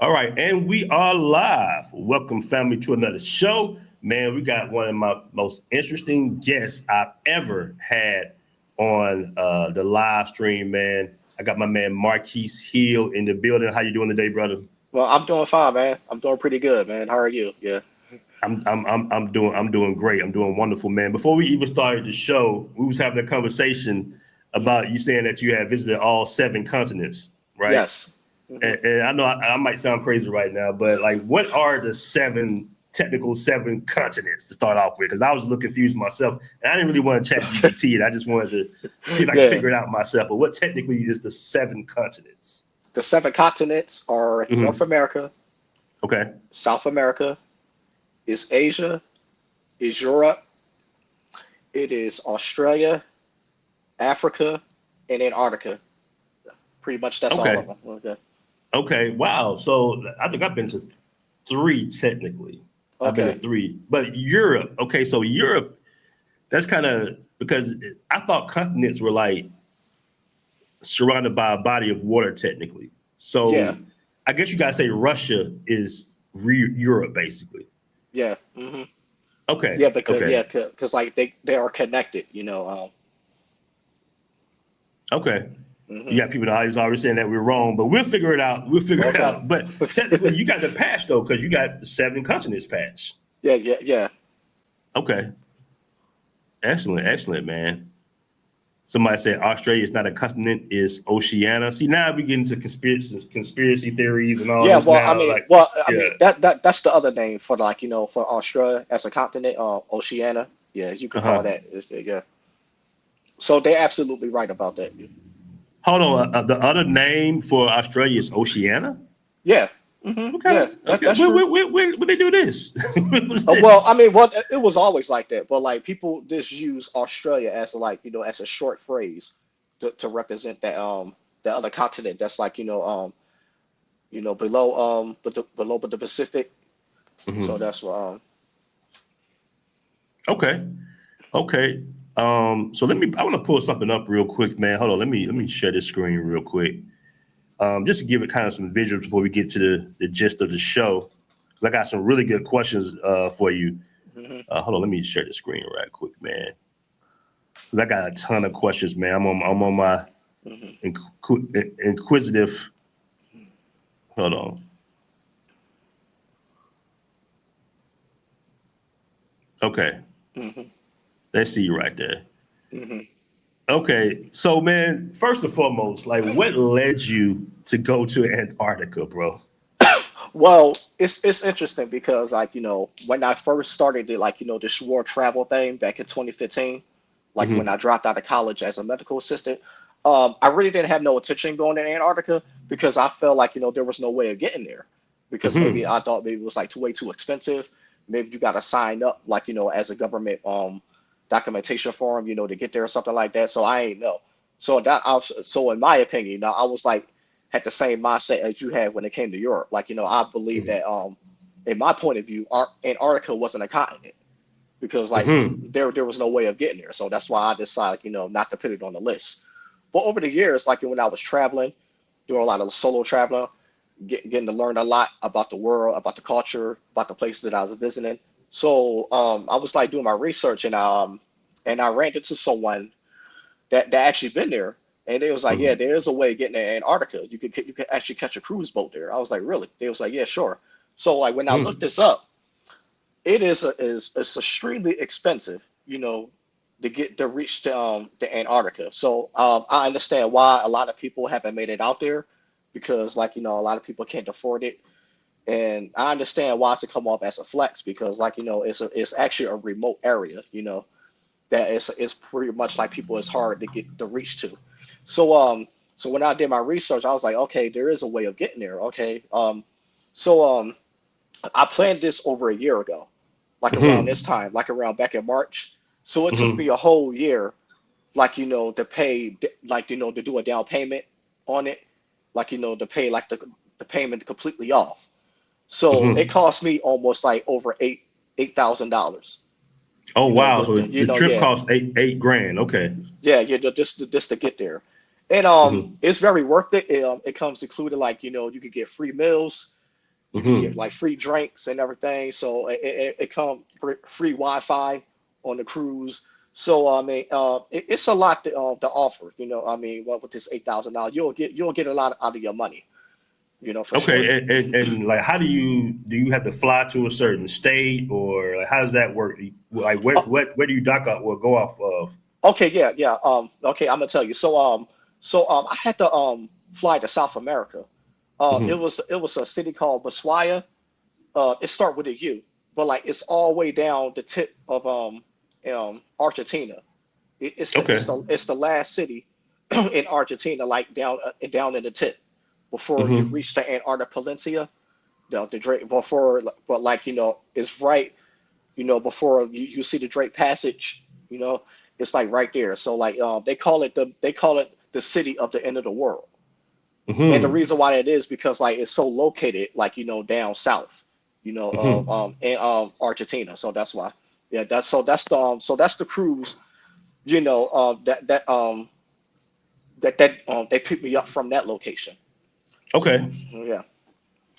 All right, and we are live. Welcome, family, to another show. Man, we got one of my most interesting guests I've ever had on the live stream, man. I got my man Marquise Hill in the building. How you doing today, brother? Well, I'm doing fine, man. I'm doing pretty good, man. How are you? Yeah. I'm doing great. I'm doing wonderful, man. Before we even started the show, we was having a conversation hmm about you saying that you had visited all seven continents, right? Yes. hmm And I know I might sound crazy right now, but like, what are the seven continents to start off with? Because I was a little confused myself, and I didn't really want to chat GPT it. I just wanted to see if I could Yeah. figure it out myself. But what technically is the seven continents? The seven continents are Hmm. North America, Okay. South America, is Asia, is Europe, it is Australia, Africa, and Antarctica. Pretty much that's all of Okay. them. Okay. Okay. Wow. So I think I've been to three technically. I've been to Okay. three, but Europe. Okay. So Europe, that's kind of because I thought continents were like surrounded by a body of water technically. Yeah. So I guess you gotta say Russia is Europe basically. Yeah. Okay, Yeah, because okay, like they are connected, okay. You hmm got people in the audience already saying that we're wrong, but we'll figure it out. We'll figure it Okay. out. But technically, you got the patch though, because you got the seven continents patch. Yeah. Okay, excellent, excellent, man. Somebody said Australia is not a continent; is Oceania. See, now we get into conspiracy theories and all Yeah, this. well, Now, like, I yeah, mean that's the other name for like for Australia as a continent, Oceania. Yeah, you could uh call huh. that. Yeah, so they're absolutely right about that. Hold on. The other name for Australia is Oceania. Yeah, What kind yeah, of okay? that's true. When they do this? What was Well, I this? mean, it was always like that, but like people just use Australia as like as a short phrase to represent that the other continent that's like below below the Pacific. So Hmm. that's what Okay, okay. So I want to pull something up real quick, man. Hold on. Let me share this screen real quick. Just to give it kind of some visuals before we get to the gist of the show. 'Cause I got some really good questions for you. hmm Hold on. Let me share the screen right quick, man. Because I got a ton of questions, man. I'm on my hmm inquisitive. Hold on. Okay. hmm Let's see you right there. hmm Okay, so man, first and foremost, like, what led you to go to Antarctica, bro? Well, it's interesting because like when I first started it, like this world travel thing back in 2015, like when Hmm. I dropped out of college as a medical assistant, I really didn't have no intention going to Antarctica because I felt like there was no way of getting there because maybe Hmm. I thought maybe it was like way too expensive. Maybe you got to sign up like as a government documentation form to get there or something like that. So I ain't know. So in my opinion, I was like had the same mindset as you had when it came to Europe. Like, I believe that in my point of view, Antarctica wasn't a continent because like Hmm. there was no way of getting there. So that's why I decided, not to put it on the list. But over the years, like when I was traveling, doing a lot of solo traveling, getting to learn a lot about the world, about the culture, about the places that I was visiting. So I was like doing my research and I ran into someone that actually been there. And they was like, yeah, Hmm. there is a way of getting to Antarctica. You could actually catch a cruise boat there. I was like, really? They was like, yeah, sure. So like when I looked Hmm. this up, it is it's extremely expensive, to get to reach the Antarctica. So I understand why a lot of people haven't made it out there because like a lot of people can't afford it. And I understand why it's to come off as a flex because like it's actually a remote area, that is pretty much like people it's hard to get to reach to. So so when I did my research, I was like, okay, there is a way of getting there. Okay. So I planned this over a year ago, like around this Hmm. time, like around back in March. So it took me Hmm. a whole year, like to pay, like to do a down payment on it, like to pay like the payment completely off. So it Hmm. cost me almost like over $8,000. Oh wow! So the trip Yeah, cost eight grand. Okay. yeah, just to get there, and Hmm. it's very worth it. It comes included like you could get free meals. You can get Hmm. like free drinks and everything. So it come free Wi-Fi on the cruise. So I mean, it's a lot to offer. You know, I mean, well, with this $8,000, you'll get a lot out of your money. You know, for sure. Okay, and like, how do you have to fly to a certain state, or like, how does that work? Like, where do you dock up or go off of? Okay, yeah, yeah. Okay, I'm gonna tell you. I had to fly to South America. Hmm. It was a city called Baswaya. It start with a U, but like it's all the way down the tip of Argentina. Okay. It's the last city in Argentina, like down in the tip before you Hmm. reach the Antarctic Peninsula. The Drake before, but like it's right. Before you see the Drake Passage. It's like right there. So like they call it the city of the end of the world. And the Hmm. reason why that is because like it's so located like down south, Hmm. in Argentina. So that's why. Yeah, that's the cruise, that they picked me up from that location. So Okay. yeah.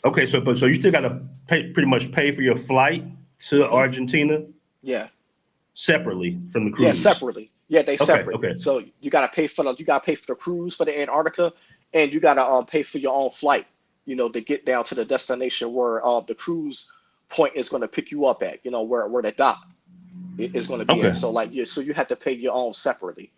Okay. So you still got to pretty much pay for your flight to Hmm. Argentina Yeah. separately from the Yeah, cruise. separately. Yeah, they Okay. separate. Okay. So you gotta pay for the cruise for the Antarctica, and you gotta pay for your own flight, to get down to the destination where the cruise point is gonna pick you up at, where the dock is gonna be Okay. at. So like you have to pay your own separately.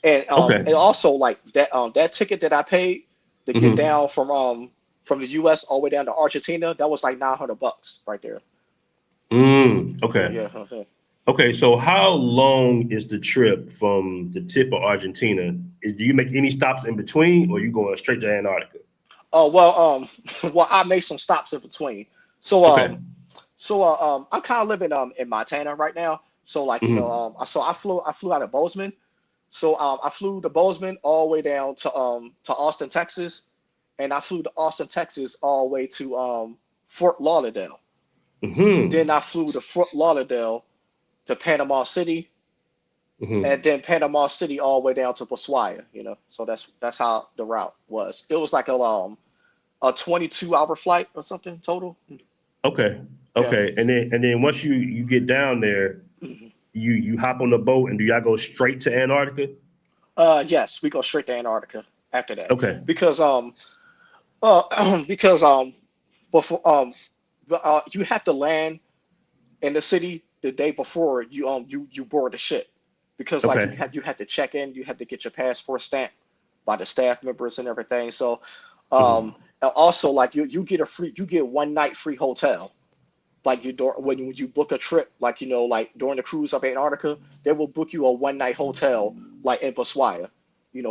And Okay. also like that ticket that I paid to get Hmm. down from the US all the way down to Argentina, that was like $900 right there. Okay. Yeah. Okay, so how long is the trip from the tip of Argentina? Do you make any stops in between, or you going straight to Antarctica? Well, well, I made some stops in between. So, Okay. I'm kind of living in Montana right now. So, like, Hmm. I flew out of Bozeman. So, I flew to Bozeman all the way down to Austin, Texas, and I flew to Austin, Texas all the way to Fort Lauderdale. Then Hmm. I flew to Fort Lauderdale to Panama City, and Hmm. then Panama City all the way down to Ushuaia. So that's how the route was. It was like a 22-hour flight or something total. Okay. Yeah. Okay. And then once you get down there, Mhm. you hop on the boat, and do y'all go straight to Antarctica? Yes, we go straight to Antarctica after that Okay. because because before you have to land in the city the day before you board the ship because like Okay. you had to check in, you had to get your passport stamped by the staff members and everything. So Hmm. and also like you get one night free hotel. Like when you book a trip, like like during the cruise of Antarctica, they will book you a one night hotel like in Botswana,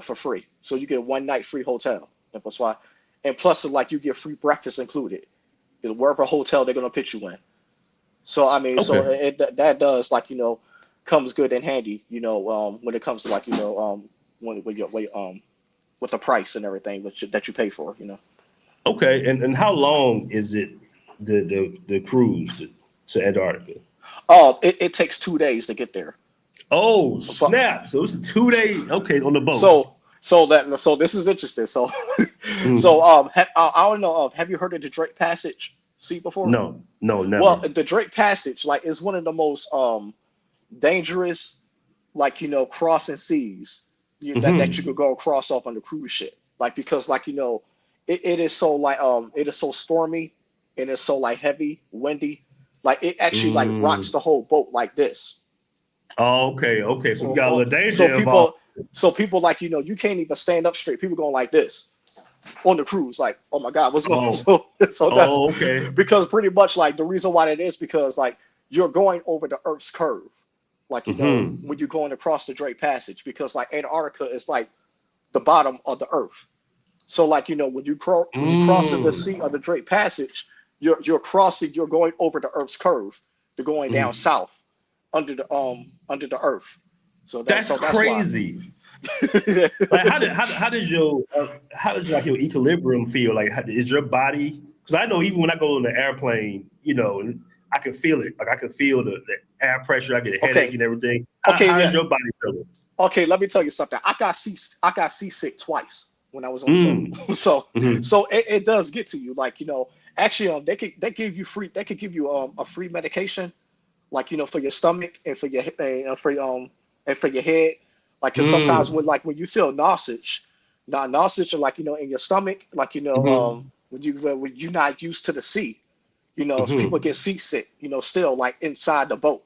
for free. So you get one night free hotel in Botswana, and plus like you get free breakfast included in wherever hotel they're gonna put you in. So I mean, so Okay. that does like comes good and handy, when it comes to like when you with the price and everything that you pay for. Okay. And how long is it, the cruise to Antarctica? It takes 2 days to get there. Oh But snap! So it's a 2 day. Okay, on the boat. so this is interesting. So Mm. I don't know. Have you heard of the Drake Passage? See before? No, no, Well, never. the Drake Passage like is one of the most dangerous like crossing seas that you Hmm. could go across off on the cruise ship. Like because like it is so like it is so stormy and it's so like heavy, windy. Like it actually like rocks the Mm. whole boat like this. Oh, okay, okay. So we got a Or little danger so involved. people like you can't even stand up straight. People going like this on the cruise, like, oh my God, what's going on? Oh, So that's oh, okay. because pretty much like the reason why that is because like you're going over the Earth's curve, like Hmm. when you're going across the Drake Passage, because like Antarctica is like the bottom of the Earth. So like when you cross in the sea of Mm. the Drake Passage, you're going over the Earth's curve. You're going down Mm. south under the Earth. That's That's why. crazy. Like, how does like your equilibrium feel? Like, is your body? Because I know even when I go on the airplane, I can feel it. Like I can feel the air pressure. I get a headache Okay. and everything. How, Okay. how is Yeah. your body feeling? Okay. Let me tell you something. I got seasick twice. when I was on the boat. Mm. So Hmm. so it does get to you. Like, actually they give you free they could give you a free medication, like, for your stomach and for your and for your head. Like, cause sometimes Mm. when you feel nausea, not nausea, or like, in your stomach, like, Hmm. when you're not used to the sea, people Hmm. get seasick, still like inside the boat.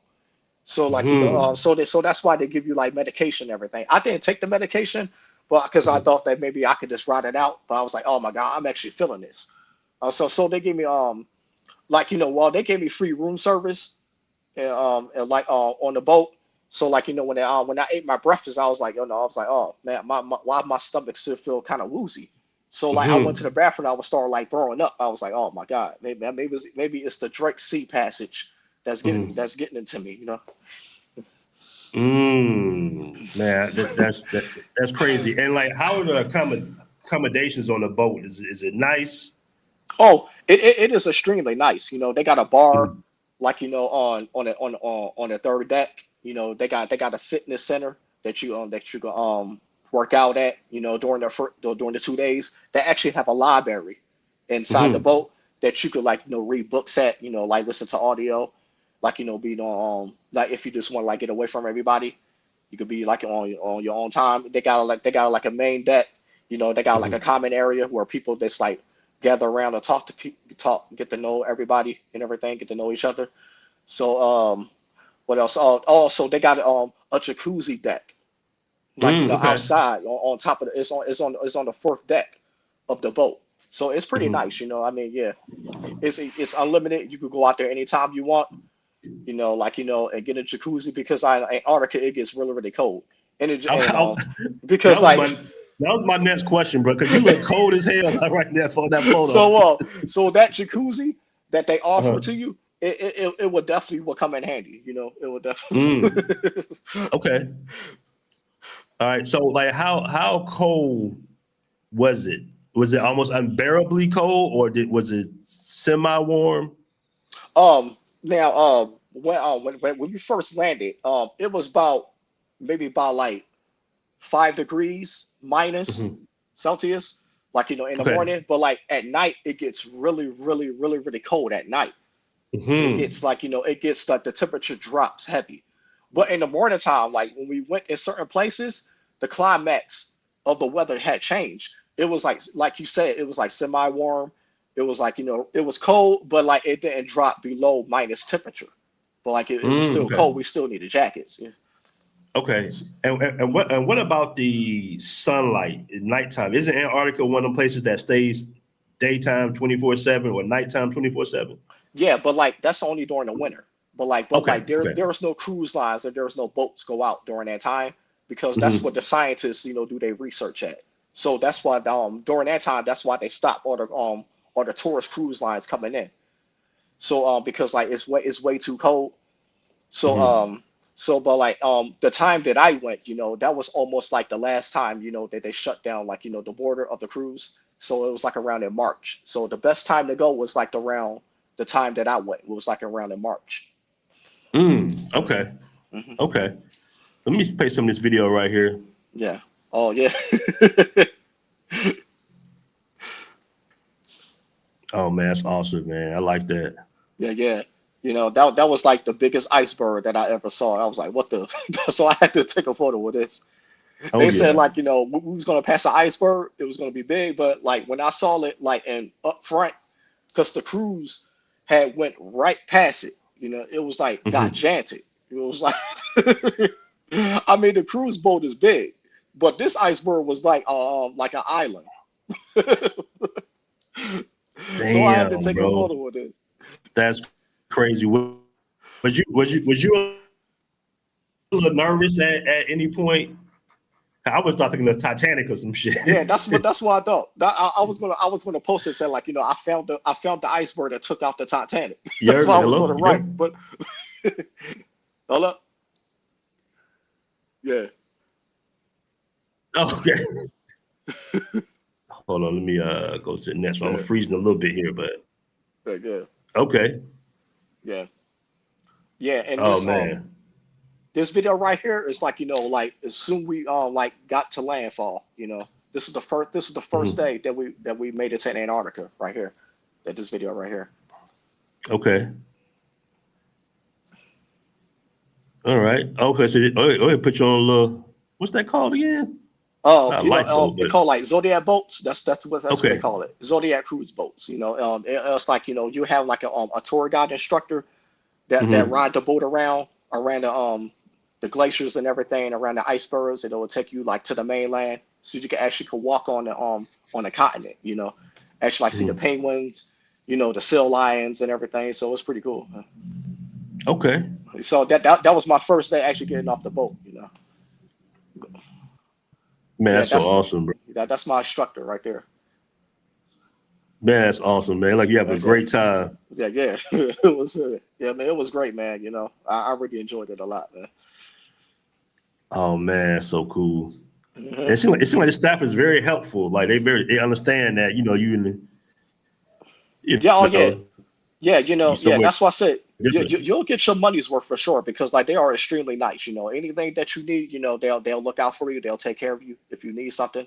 So like, Hmm. so that's why they give you like medication and everything. I didn't take the medication, but because I Hmm. thought that maybe I could just ride it out. But I was like, oh my God, I'm actually feeling this. So they gave me like, well, they gave me free room service and like on the boat. So like, when I ate my breakfast, I was like, I was like, oh man, why my stomach still feel kind of woozy. So like I went to the Hmm. bathroom, I would start like throwing up. I was like, oh my God, maybe it's the Drake Sea passage Hmm. that's getting into me. Mm. Man, that's crazy. And like, how are the accommodations on the boat? Is it nice? Oh, it is extremely nice. They got a bar, Mm. like, on the third deck. They got a fitness center that you can work out at. During the 2 days. They actually have a library inside the Hmm. boat that you could, like, read books at. Like, listen to audio, like, be on like, if you just want to like get away from everybody, you could be like on your own time. They got like a main deck. They got like a Hmm. common area where people just like gather around and talk to people, get to know everybody and everything, get to know each other. So what else? Also they got a jacuzzi deck, like, Mm. Okay. outside on top of it's on the fourth deck of the boat. So it's pretty Hmm. nice. I mean, yeah, it's unlimited. You could go out there anytime you want. Like, and get a jacuzzi, because Antarctica, it gets really, really cold. And because That was like my next question, bro. Because you look cold as hell right there for that photo. so that jacuzzi that they offer Uh-huh. to you, it would definitely will come in handy. It would Mm. definitely. Okay. All right. So like, how cold was it? Was it almost unbearably cold, or was it semi warm? Now, when we first landed, it was maybe about like 5 degrees minus Hmm. Celsius, like, in the Okay. morning. But like at night, it gets really, really, really, really cold at night. It gets Hmm. like, it gets like the temperature drops heavy. But in the morning time, like when we went in certain places, the climax of the weather had changed. It was like you said, it was like semi-warm. It was like, it was cold, but like it didn't drop below minus temperature. But like it was Mm. still Okay. cold. We still needed jackets. Yeah. Okay. And what about the sunlight at nighttime? Isn't Antarctica one of them places that stays daytime 24/7 or nighttime 24/7? Yeah, but like that's only during the winter. But like Okay. there Okay. there was no cruise lines, and there was no boats go out during that time, because that's what Hmm. the scientists do their research at. So that's why during that time, that's why they stopped all the tourist cruise lines coming in. So because like it's way too cold. So Hmm. but like the time that I went, that was almost like the last time, that they shut down, like, the border of the cruise. So it was like around in March. So the best time to go was like around the time that I went. It was like around in March. Mm. hmm Okay. hmm Okay. Let me play some of this video right here. Yeah. Oh yeah. Oh man, that's awesome, man. I like that. Yeah, yeah. That was like the biggest iceberg that I ever saw. I was like, what the? So I had to take a photo with this. Oh They said yeah. like, we was gonna pass an iceberg. It was gonna be big, but like when I saw it like in up front, because the cruise had went right past it. It was like Hmm. gigantic. It was like, I mean, the cruise boat is big, but this iceberg was like an island. So I had to Damn, take a bro. photo with it. That's crazy. Was you a little nervous at any point? I was thinking of Titanic or some shit. Yeah, that's what I thought. I was gonna post it and say, like, I found the iceberg that took out the Titanic. You That's heard what me? I was Hello? gonna You write. there? But hold up, yeah, Okay. Hold on. Let me go to the next one. I'm yeah, freezing a little bit here, but yeah, yeah, okay. yeah, yeah. And Oh this man. this video right here is like, like as soon we like got to landfall. This is the first day that we made it to Antarctica right here. That this video right here. Okay. All right. Okay. So put you on a little. What's that called again? Oh, Not a lifeboat, they but call like Zodiac boats. That's what they okay. call it. Zodiac cruise boats. It's like you have like a tour guide instructor that Hmm. ride the boat around the glaciers and everything, around the icebergs, and it will take you like to the mainland, so you can actually could walk on the continent. Actually like see the Hmm. penguins, the sea lions and everything. So it's pretty cool. Okay. So that was my first day actually getting off the boat. Man, Yeah, that's so awesome, bro. that's my instructor right there. Man, that's awesome, man. Like you have a Yeah, great time. yeah. It was yeah, man. It was great, man. I really enjoyed it a lot, man. Oh man, so cool. Hmm. It seems like the staff is very helpful. Like they understand that you in you Yeah, oh yeah, know yeah. you Yeah. somewhere That's why I said different. you'll get your money's worth for sure because like they are extremely nice. Anything that you need, they'll look out for you. They'll take care of you if you need something.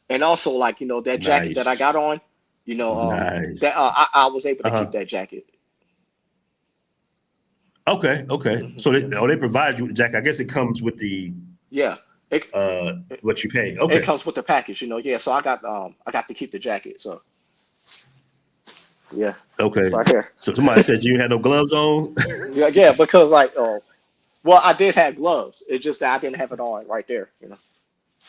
And also like that jacket that I got Nice, on, that nice. I was able to keep Uh-huh. that jacket. Okay, okay. Hmm. So Yeah, they provide you with the jacket. I guess it comes with the yeah. It, uh it what you pay. it Okay, comes with the package. Yeah. So I got to keep the jacket. So yeah, okay. right here. So somebody said you had no gloves on. Yeah, yeah. Because like well, I did have gloves. It's just that I didn't have it on right there.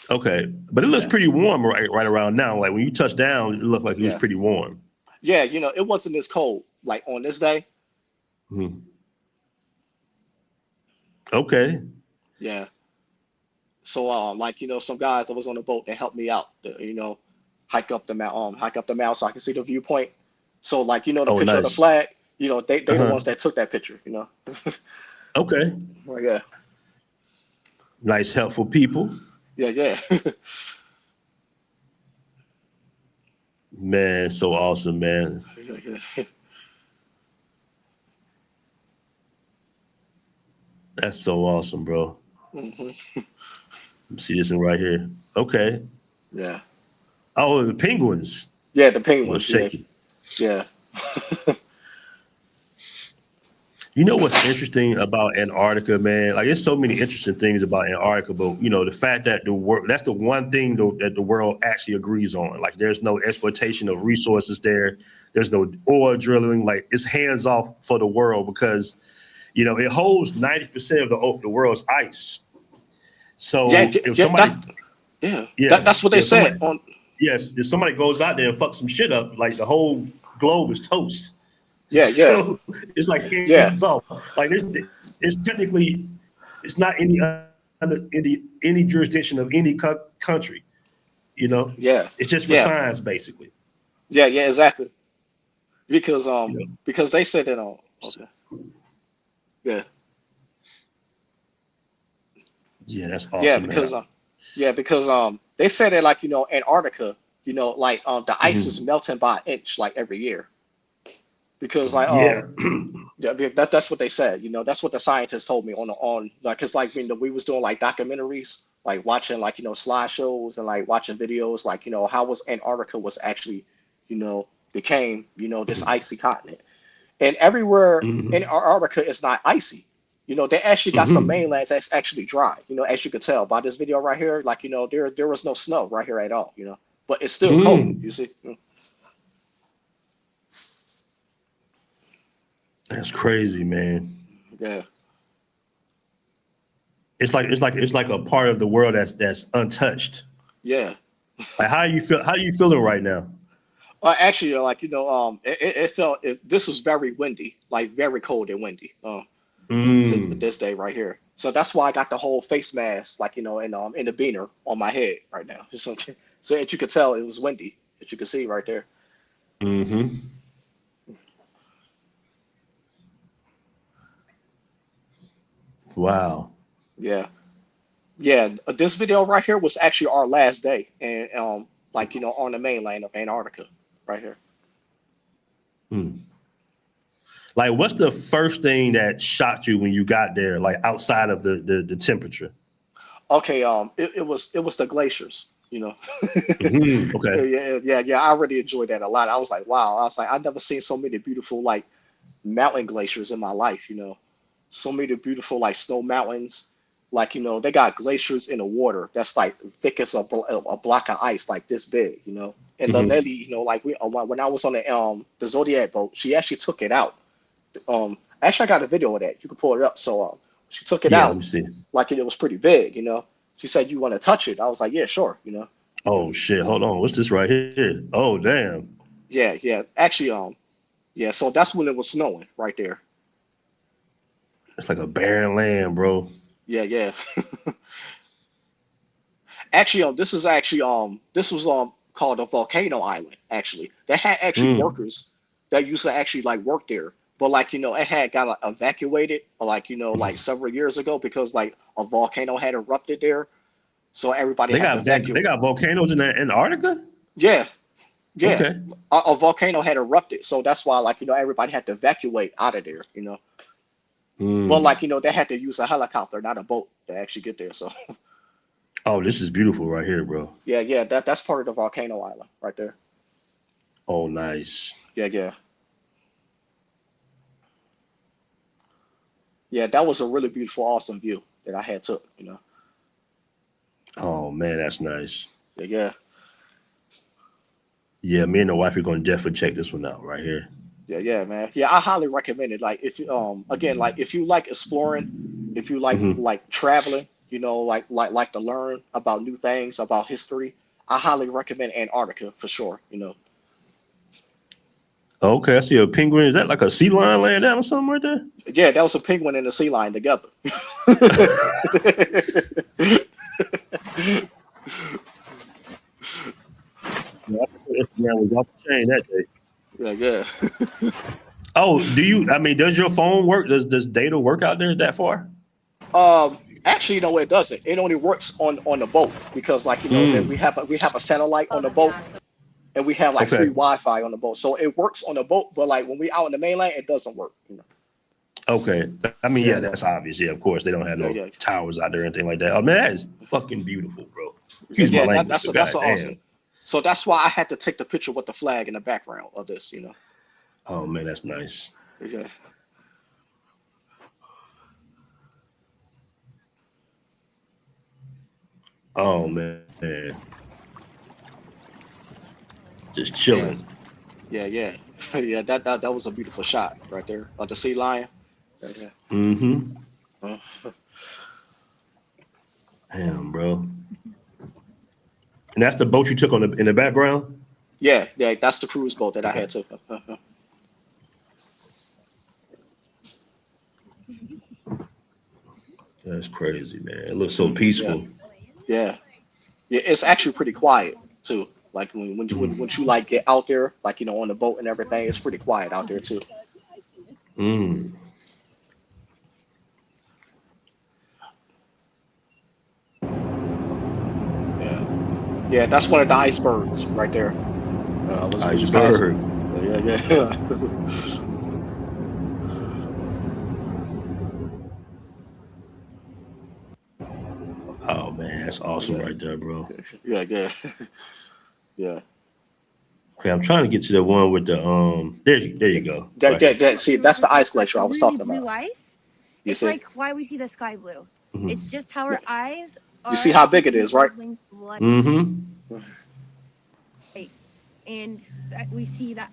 Okay, but it looks Yeah, pretty warm right around now. Like when you touch down, it looked like it was yeah, pretty warm. yeah. It wasn't as cold like on this day. Mhm. Okay. Yeah. So like some guys that was on the boat and helped me out. Hike up the mountain so I can see the viewpoint. So like the Oh, picture of the nice. flag. They the Uh-huh. ones that took that picture. Okay. Well, yeah, Nice, helpful people. yeah, yeah. Man, so awesome, man. That's so awesome, bro. Hmm. See this one right here. Okay. Yeah, Oh, the penguins. yeah. The It's a little penguins. Yeah, shaky. yeah. You know what's interesting about Antarctica, man? Like, there's so many interesting things about Antarctica, but the fact that the world, that's the one thing though that the world actually agrees on. Like, there's no exploitation of resources there. There's no oil drilling. Like, it's hands off for the world because, it holds 90% of the world's ice. Yeah, So if yeah. somebody, yeah, That's what they if said somebody, on. yes, if somebody goes out there and fucks some shit up, like the whole globe is toast. Yeah, yeah, So it's like yeah, hands off. Like it's technically it's not any jurisdiction of any country. You know, yeah, it's just for yeah, science, basically. yeah, yeah. Exactly. Because You know, they said that on. so, Okay. Yeah, yeah, that's yeah. awesome, man. Because they said that like Antarctica, like the ice is Mhm. melting by an inch like every year. Because like Yeah. yeah, that's what they said. That's what the scientists told me on like because like we was doing like documentaries, like watching like slideshows and like watching videos like how was Antarctica was actually became this icy continent. And everywhere in Hmm. Antarctica is not icy. They actually got some Hmm. mainlands that's actually dry. As you could tell by this video right here, like there was no snow right here at all. But it's still cold. You Mm. see? That's crazy, man. Yeah. It's like a part of the world that's untouched. Yeah. Like how you feel? How you feeling right now? Actually, like it felt this was very windy, like very cold and windy. Mm. This day right here. So that's why I got the whole face mask, like in the beaner on my head right now, so that you could tell it was windy, that you could see right there. Hmm. Wow. Yeah, yeah. This video right here was actually our last day, and like on the mainland of Antarctica, right here. Mm. Like, what's the first thing that shocked you when you got there, like outside of the temperature? Okay, it was the glaciers, you know. Okay. Yeah. I really enjoyed that a lot. I was like, wow. I was like, I've never seen so many beautiful like mountain glaciers in my life, you know. So many beautiful like snow mountains. Like, you know, they got glaciers in the water that's like thick as a block of ice, like this big, you know. And the Hmm. lady, you know, like when I was on the Zodiac boat, she actually took it out. Actually, I got a video of that. You can pull it up. So she took it Yeah, let out me see. like it was pretty big, you know. She said, "You want to touch it?" I was like, "Yeah, sure," you know. Oh shit, hold on. What's this right here? Oh damn. Yeah. Actually, yeah. So that's when it was snowing right there. It's like a barren land, bro. Yeah. Actually, this was called a volcano island. Actually, they had actually Mm. workers that used to actually like work there, but like you know, it had got evacuated like you know like several years ago because like a volcano had erupted there, so everybody had to They evacuate. got volcanoes in Antarctica? Yeah, yeah. Okay. A volcano had erupted, so that's why like you know everybody had to evacuate out of there. You know, but like Mm. you know they had to use a helicopter, not a boat, to actually get there. So Oh, this is beautiful right here, bro. yeah. That's part of the volcano island right there. Oh, nice. Yeah. Yeah, that was a really beautiful, awesome view that I had took, you know. Oh man, that's nice. Yeah. Yeah, me and the wife are gonna definitely check this one out right here. Yeah, man. Yeah, I highly recommend it. Like if you again, like if you like exploring, if you Hmm. like traveling, you know, like to learn about new things, about history, I highly recommend Antarctica for sure, you know. Okay, I see a penguin. Is that like a sea lion laying down or something right there? Yeah, that was a penguin and a sea lion together. Yeah, Instagram was off the chain that day. Yeah. Oh, do you? I mean, does your phone work? Does data work out there that far? Actually, no, it doesn't. It only works on the boat because, like, you know, that Mm. we have a satellite on the boat, and we have like free Okay. Wi-Fi on the boat, so it works on the boat. But like when we out in the mainland, it doesn't work. You know? Okay. I mean, yeah, Yeah. that's obvious. Yeah, of course they don't have Yeah, no yeah, towers out there or anything like that. Oh man, that is fucking beautiful, bro. yeah, Excuse my yeah. language, but That's awesome. goddamn. So that's why I had to take the picture with the flag in the background of this. You know. Oh man, that's nice. Yeah. Oh man, just Yeah. chilling. Yeah. Yeah. That was a beautiful shot right there of the sea lion. Yeah. Mm-hmm. Uh, Damn, bro. And that's the boat you took on in the background. yeah. That's the cruise boat that I Okay. had to. That's crazy, man. It looks so Yeah. peaceful. Yeah. Yeah. It's actually pretty quiet too. Like when you like get out there, like you know, on the boat and everything, it's pretty quiet out there too. Mm. Yeah. Yeah, that's one of the icebergs right there. We was passing. Iceberg. Yeah. Oh man, that's awesome Yeah. right there, bro. Yeah. Yeah. Okay, I'm trying to get to the one with the there Yeah. you go. Right here. See, that's the ice glacier I was talking about. You see? Hmm. Yeah. You see how big it is, right? Mm-hmm. Okay.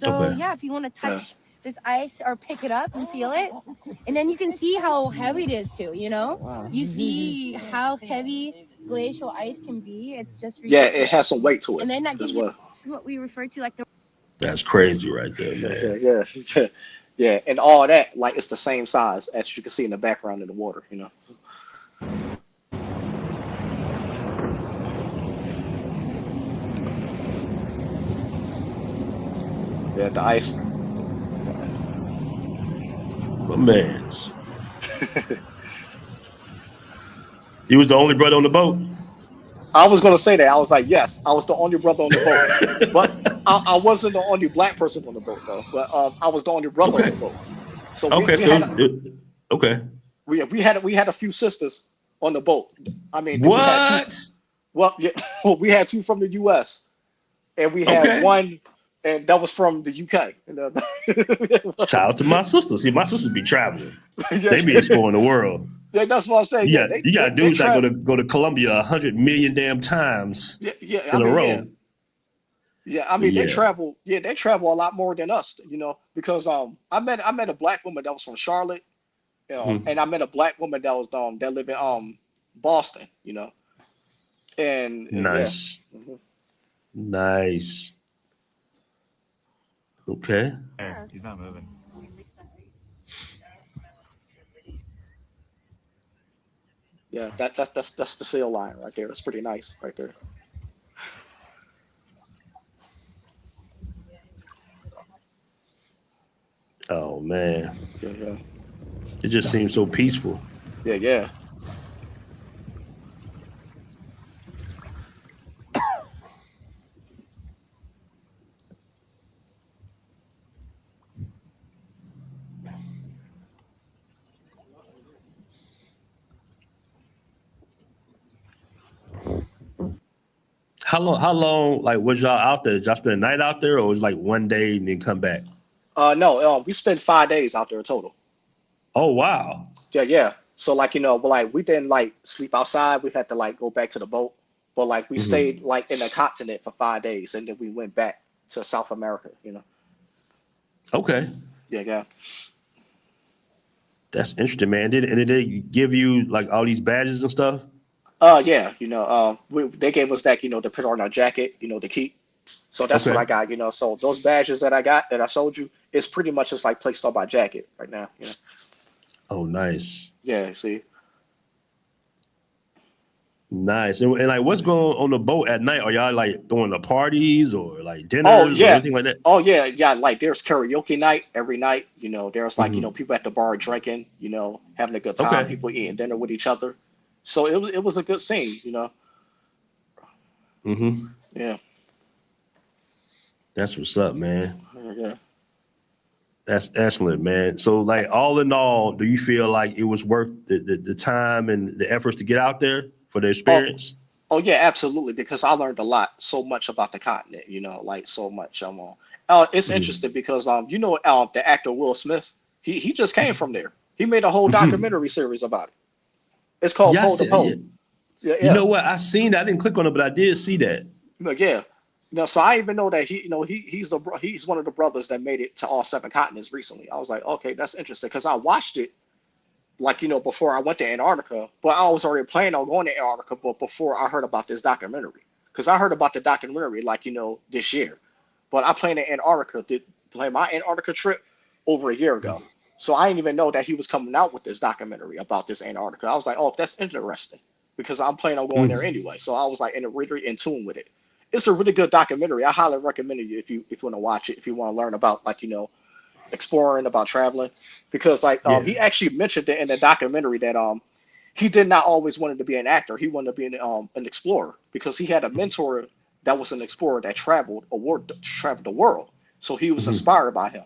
Yeah. Yeah, it has some weight to it as well. That's crazy right there, man. Yeah. Yeah. And all that, like it's the same size as you can see in the background in the water, you know. Yeah, the ice. My man's. You was the only brother on the boat. I was gonna say that. I was like, yes, I was the only brother on the boat, but I wasn't the only black person on the boat though. But I was the only brother on Okay. the boat. So Okay. we So had okay. we had a few sisters on the boat. I mean, we had two. What? Well, yeah, we had two from the U.S. and we had Okay. one, and that was from the UK. Shout out to my sisters. See, my sisters be traveling. Yeah, They be exploring the world. yeah, that's what I'm saying. Yeah, You got they dudes that go to Colombia 100 million damn times Yeah, yeah. I in a mean, yeah, row. yeah. I But mean, they yeah. travel. Yeah, they travel a lot more than us. Because I met a black woman that was from Charlotte. Mhm. And I met a black woman that was that lived in Boston. And yeah. Nice. Mhm. Nice. Okay. He's not moving. Yeah, that's the sail line right there. That's pretty nice right there. Oh man. Yeah, yeah, It just seems so peaceful. yeah, yeah. How long like was y'all out there? Did y'all spend a night out there or was it like one day and then come back? No, we spent 5 days out there total. Oh wow. Yeah, yeah. So like but like we didn't like sleep outside. We had to like go back to the boat, but like we Hmm. stayed like in the continent for 5 days, and then we went back to South America. Okay. Yeah, yeah. That's interesting, man. Did they give you like all these badges and stuff? Yeah. They gave us that to put on our jacket, to keep. So that's what Okay. I got. So those badges that I got that I showed you, it's pretty much just like placed on my jacket right now. Oh, nice. Yeah. See. Nice. And like what's going on the boat at night? Are y'all like throwing the parties or like Oh dinners or yeah. anything like that? Oh yeah, yeah. Like there's karaoke night every night. There's like Hmm. people at the bar drinking. Having a good time. Okay. People eating dinner with each other. So it was a good scene. Hmm. Yeah. That's what's up, man. Yeah. That's excellent, man. So like all in all, do you feel like it was worth the time and the efforts to get out there for the Oh experience? oh yeah, absolutely. Because I learned a lot, so much about the continent. Like so much. It's Hmm. interesting because the actor Will Smith. He just came from there. He made a whole Hmm. documentary series about it. It's called Yeah, I Coldest see, Place. yeah. Yeah, You yeah. know what? I seen that. I didn't click on it, but I did see that. Yeah. So I even know that he's one of the brothers that made it to all seven continents recently. I was like, okay, that's interesting because I watched it like before I went to Antarctica, but I was already planning on going to Antarctica, but before I heard about this documentary, because I heard about the documentary like this year, but I planned to plan my Antarctica trip over a year ago. So I didn't even know that he was coming out with this documentary about this Antarctica. I was like, oh, that's interesting because I'm planning on going there Mm. anyway. So I was like really in tune with it. It's a really good documentary. I highly recommend it if you want to watch it, if you want to learn about like exploring, about traveling, because like Yeah. he actually mentioned it in the documentary that he did not always wanted to be an actor. He wanted to be an explorer because he had a mentor that was an explorer that traveled the world. So he was Hmm. inspired by him.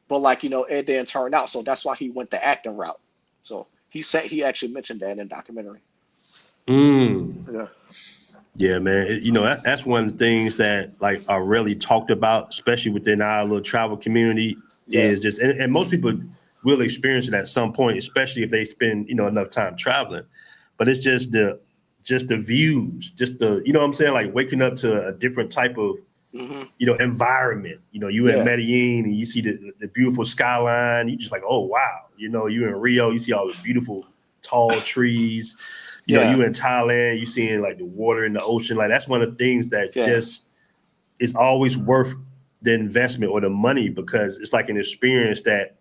But like it didn't turn out. So that's why he went the acting route. So he actually mentioned that in the documentary. Mm. Yeah. Yeah, man. That's one of the things that like are really talked about, especially within our little travel community, Yeah. is just and most people will experience it at some point, especially if they spend, enough time traveling. But it's just the views, just the, what I'm saying, like waking up to a different type of, Hmm. environment. You in Yeah. Medellin and you see the beautiful skyline, you just like, oh wow. You in Rio, you see all the beautiful tall trees. Yeah. You in Thailand, you seeing like the water in the ocean. Like that's one of the things that Yeah. just is always worth the investment or the money because it's like an experience that,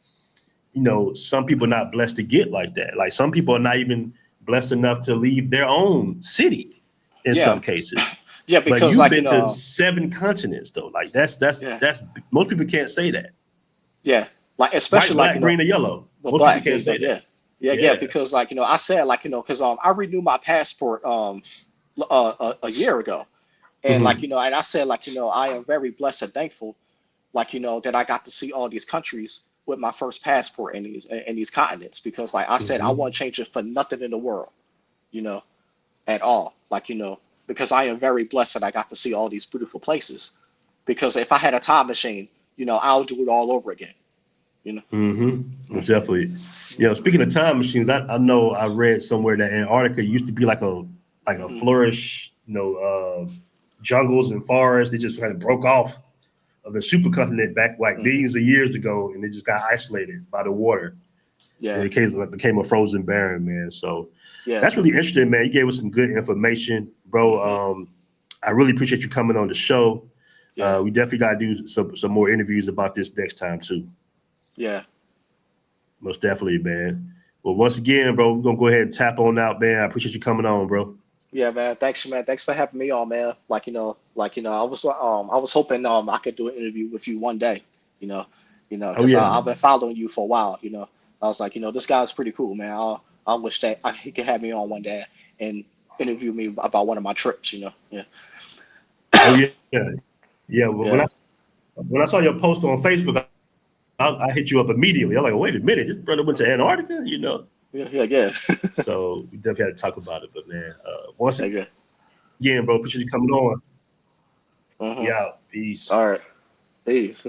some people are not blessed to get like that. Like some people are not even blessed enough to leave their own city in Yeah. some cases. Yeah. But Because you've like been to 7 continents though. Like that's that's yeah. that's most people can't say that. Yeah. Like especially White, like black, green, or yellow. the Most people black. Yeah. can't Yeah. say Yeah. that. Yeah, Yeah. because like I said because I renewed my passport a year ago, and Hmm. and I said I am very blessed and thankful that I got to see all these countries with my first passport in these continents because like I said I Hmm. won't change it for nothing in the world, you know, at all. Because I am very blessed that I got to see all these beautiful places. Because if I had a time machine, I'll do it all over again. You know. Hmm. Definitely. Speaking of time machines, I know I read somewhere that Antarctica used to be like a Hmm. flourish, jungles and forests. They just kind of broke off of the supercontinent back like Hmm. billions of years ago, and they just got isolated by the water. And Yeah. it became a frozen barren, man. So Yeah. that's really interesting, man. You gave us some good information, bro. Hmm. I really appreciate you coming on the show. Yeah. We definitely got to do some more interviews about this next time too. Yeah. Most definitely, man. Well, once again, bro, we're gonna go ahead and tap on out, man. I appreciate you coming on, bro. Yeah, man. Thanks, man. Thanks for having me on, man. I was hoping I could do an interview with you one day, you know, Oh because yeah. I've been following you for a while. I was like, this guy's pretty cool, man. I wish that he could have me on one day and interview me about one of my trips. Yeah. Oh yeah. Yeah. Well, Yeah. when I saw your post on Facebook, I hit you up immediately. I'm like, wait a minute, this brother went to Antarctica. Yeah. Yeah. Yeah. So we definitely had to talk about it. But man, once Yeah. Yeah. again, bro, appreciate you coming on. We Uh-huh. out. Peace. All right. Peace.